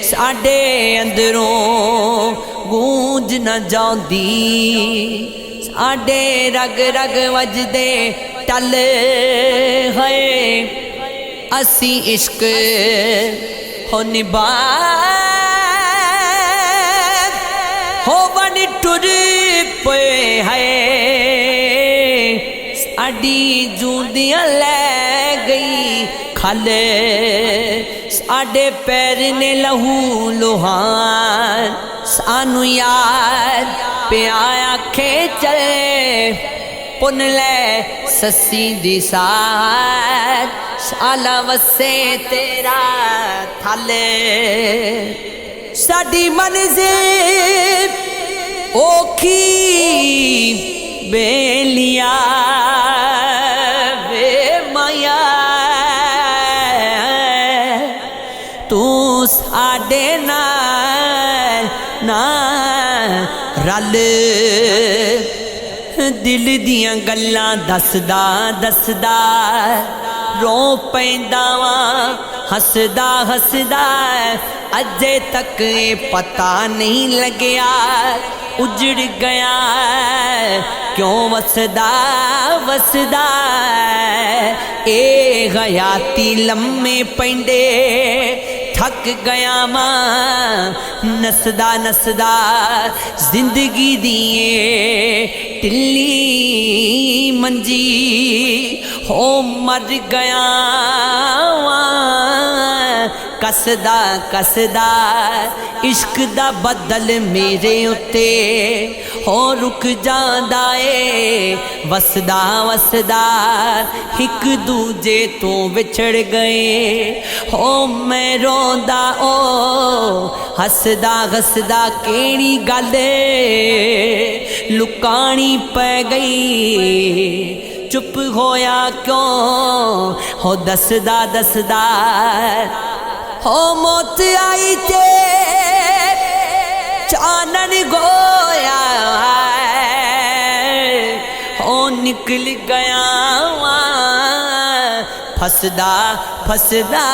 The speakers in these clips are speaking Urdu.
ساڈے اندروں گونج نہ جاندی ساڈے رگ رگ وجدے ٹل ہے اسی عشق ہو نبھا ہو بن ٹر پے ہے ساڈی جوندیاں لے گئی کھل ساڈے پیر نے لہو لوہان سانو یاد پیا کھیچے پن لے سسی دی ساتھ شالا وسے تیرا تھلے ساڈی منزل اوکھی بیلیا بے مایا تو ساڈے نال نہ رل دل دیاں گلاں دسدا دسدا رو پیندا واں ہسدا ہسدا اجے تک پتہ نہیں لگیا اجڑ گیا کیوں وسدا وسدا اے غیاتی لمے پیندے تھک گیا ماں نسدا نسدا زندگی دیے ٹلی منجی ہو مر گیا کسدا کسدا عشق دا بدل میرے اتے ہو رک جاندا اے وسدا وسدا ایک دوجے تو وچھڑ گئے ہو میں روندا او ہسدا ہسدا کیڑی گل لکانی پہ گئی چپ ہویا کیوں ہو دسدا دسدا ہو موت آئی تے چانن گویا ہو نکل گیا پھسدا پھسدا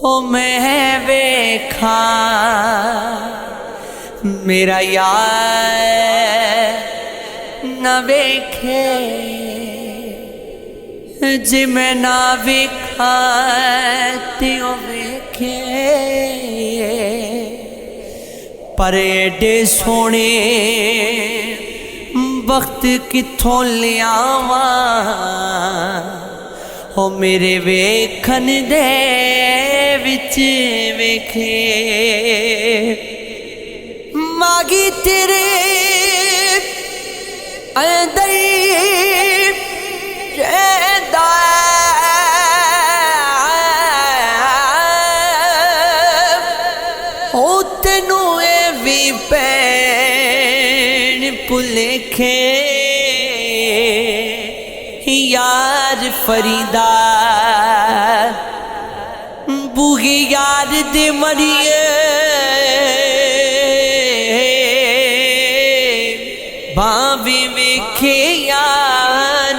ہو میں ویکھاں میرا یار نہ ویکھے جی میں نہ ویکھاں تیوں ویکھے پر ایڈے سونے وقت کتھوں لیاواں ہو میرے ویکھن دے وچ ویکھے ماگی تیرے اندر رہندا ہو تینوں اے وی پین پلکھے یار فریدا بوگی یار دے مریے بھاویں ویکھے یا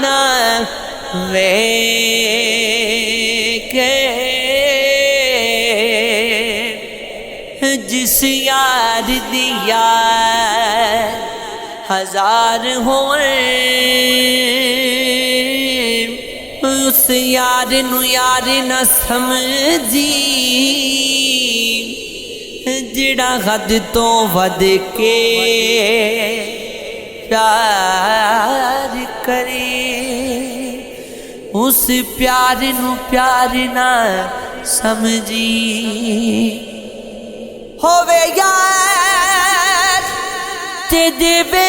نہ ویکھے جس یار دی یار ہزار ہوئے اس یار نو یار نہ سمجھی جڑا حد تو ود کے پیار کرے اس پیار نو پیار نہ سمجھی ہووے یار تے دے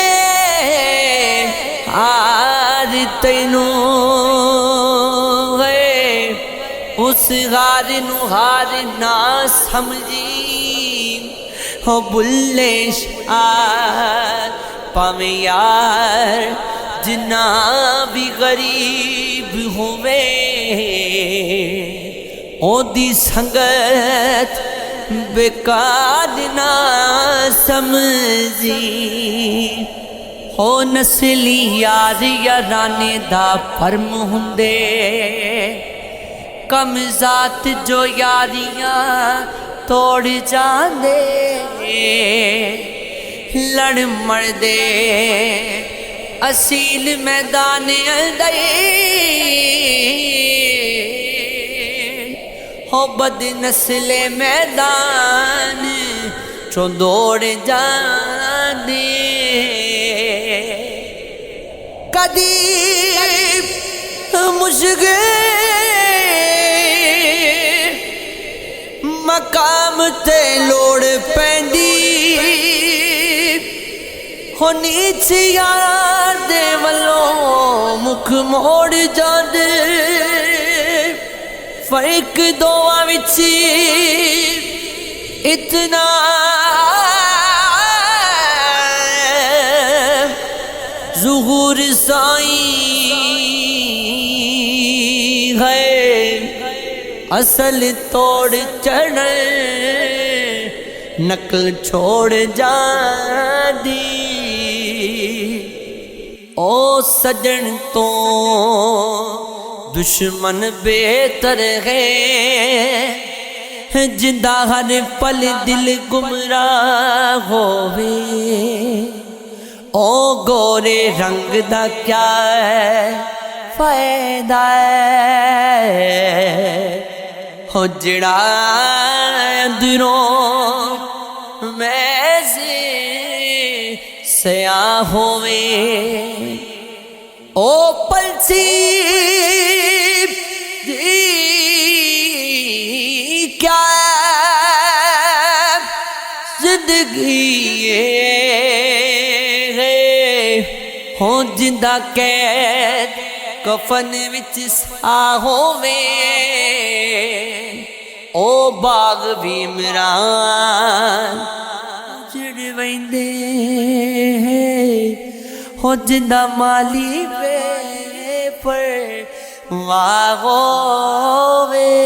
ہار تینوں اس غار نو ہار نہ سمجھی ہو بلے شعار پاویں یار جنا بھی غریب ہوئے او دی سنگت بیکار نہ سمجھی ہو نسلی یار یارانے دا فرم ہوندے کم ذات جو یاریاں توڑ جاندے لڑ مردے اصیل میدان اندر ہو بد نسل میدان چو دوڑ جاندے کدی مشکل مقام تے لوڑ پیندی ہو نیچے یار دے ولوں مکھ موڑ جاندے فرق دوواں وچ اتنا ظہور سائیں ہے اصل توڑ چڑھ نقل چھوڑ جاندی او سجن تو دشمن بہتر ہے جندہ ہر پل دل گمراہ ہووے او گورے رنگ دا کیا ہے فائدہ ہے ہو جڑا اندروں میں سے سیاہ ہووے او پلسی کیا زندگی ہو جندہ قید کفن وچ سا ہووے او باغ بھی عمران جڑ ویندے ہو جندہ مالی پہ پر واہ ہووے